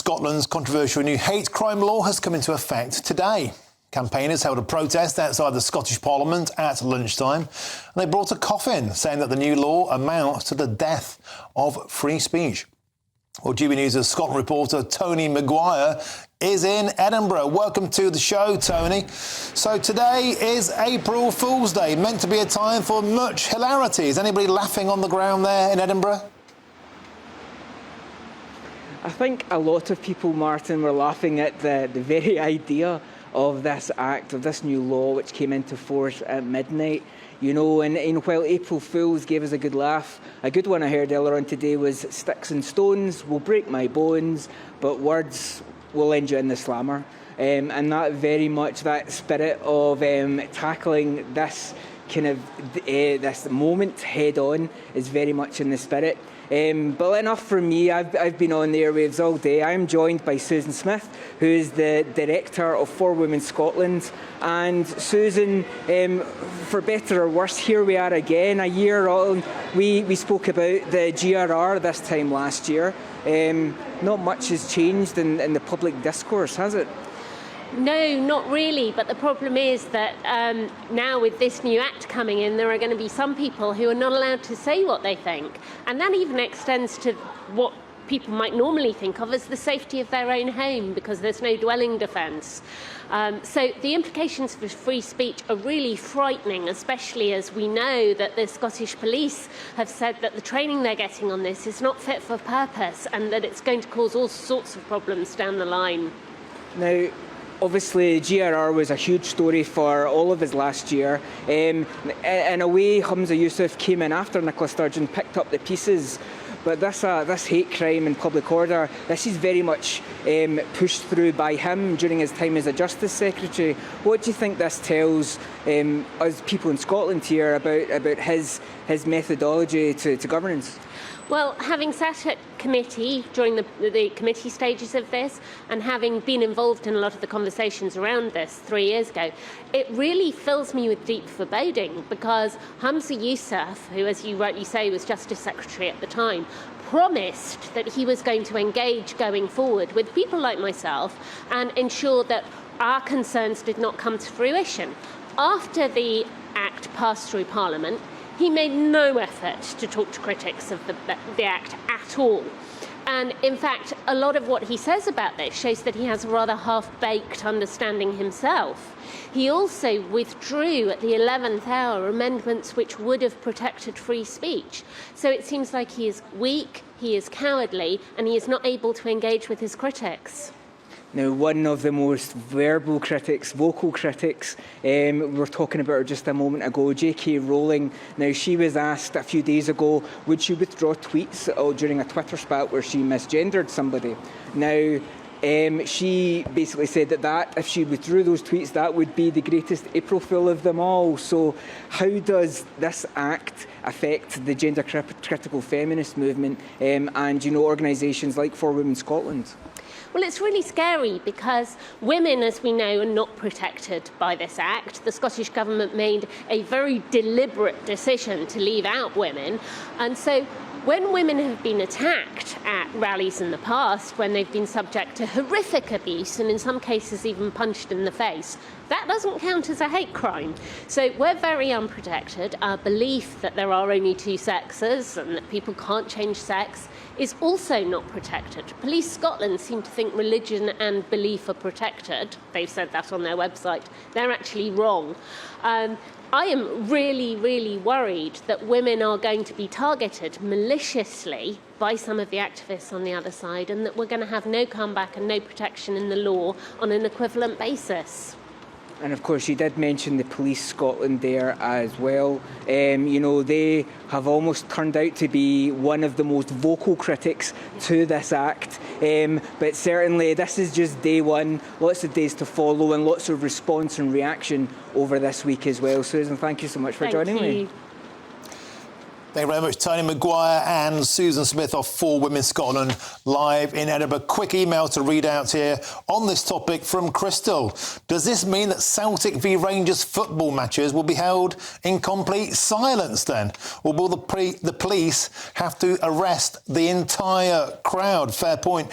Scotland's controversial new hate crime law has come into effect today. Campaigners held a protest outside the Scottish Parliament at lunchtime, and they brought a coffin, saying that the new law amounts to the death of free speech. Well, GB News' Scotland reporter Tony Maguire is in Edinburgh. Welcome to the show, Tony. So today is April Fool's Day, meant to be a time for much hilarity. Is anybody laughing on the ground there in Edinburgh? I think a lot of people, Martin, were laughing at the very idea of this act, of this new law, which came into force at midnight. You know, and while April Fools gave us a good laugh, a good one I heard earlier on today was sticks and stones will break my bones, but words will end you in the slammer. And that very much, that spirit of tackling this kind of this moment head on is very much in the spirit. But enough from me. I've been on the airwaves all day. I'm joined by Susan Smith, who is the director of For Women Scotland. And Susan, for better or worse, here we are again, a year on. We spoke about the GRR this time last year. Not much has changed in the public discourse, has it? No, not really. But the problem is that now with this new act coming in, there are going to be some people who are not allowed to say what they think. And that even extends to what people might normally think of as the safety of their own home, because there's no dwelling defence. So the implications for free speech are really frightening, especially as we know that the Scottish Police have said that the training they're getting on this is not fit for purpose and that it's going to cause all sorts of problems down the line. Now, obviously, GRR was a huge story for all of us last year. In a way, Humza Yousaf came in after Nicola Sturgeon, picked up the pieces. But this hate crime and public order, this is very much pushed through by him during his time as a Justice Secretary. What do you think this tells us people in Scotland here about his methodology to governance? Well, having sat at committee during the committee stages of this and having been involved in a lot of the conversations around this 3 years ago, it really fills me with deep foreboding, because Humza Yousaf, who, as you rightly say, was Justice Secretary at the time, promised that he was going to engage going forward with people like myself and ensure that our concerns did not come to fruition. After the Act passed through Parliament, he made no effort to talk to critics of the Act at all. And in fact, a lot of what he says about this shows that he has a rather half-baked understanding himself. He also withdrew at the 11th hour amendments which would have protected free speech. So it seems like he is weak, he is cowardly, and he is not able to engage with his critics. Now, one of the most vocal critics, we were talking about her just a moment ago, J.K. Rowling. Now, she was asked a few days ago, would she withdraw tweets during a Twitter spat where she misgendered somebody? Now, she basically said that if she withdrew those tweets, that would be the greatest April Fool of them all. So how does this act affect the gender critical feminist movement and, you know, organisations like For Women Scotland? Well, it's really scary because women, as we know, are not protected by this act. The Scottish Government made a very deliberate decision to leave out women. And so when women have been attacked at rallies in the past, when they've been subject to horrific abuse and in some cases even punched in the face, that doesn't count as a hate crime. So we're very unprotected. Our belief that there are only two sexes and that people can't change sex is also not protected. Police Scotland seem to think religion and belief are protected. They've said that on their website. They're actually wrong. I am really, really worried that women are going to be targeted maliciously by some of the activists on the other side, and that we're going to have no comeback and no protection in the law on an equivalent basis. And of course, you did mention the Police Scotland there as well. You know, they have almost turned out to be one of the most vocal critics to this act. But certainly, this is just day one. Lots of days to follow and lots of response and reaction over this week as well. Susan, thank you so much for joining me. Thank you very much, Tony Maguire and Susan Smith of For Women Scotland, live in Edinburgh. Quick email to read out here on this topic from Crystal. Does this mean that Celtic v Rangers football matches will be held in complete silence then? Or will the police have to arrest the entire crowd? Fair point.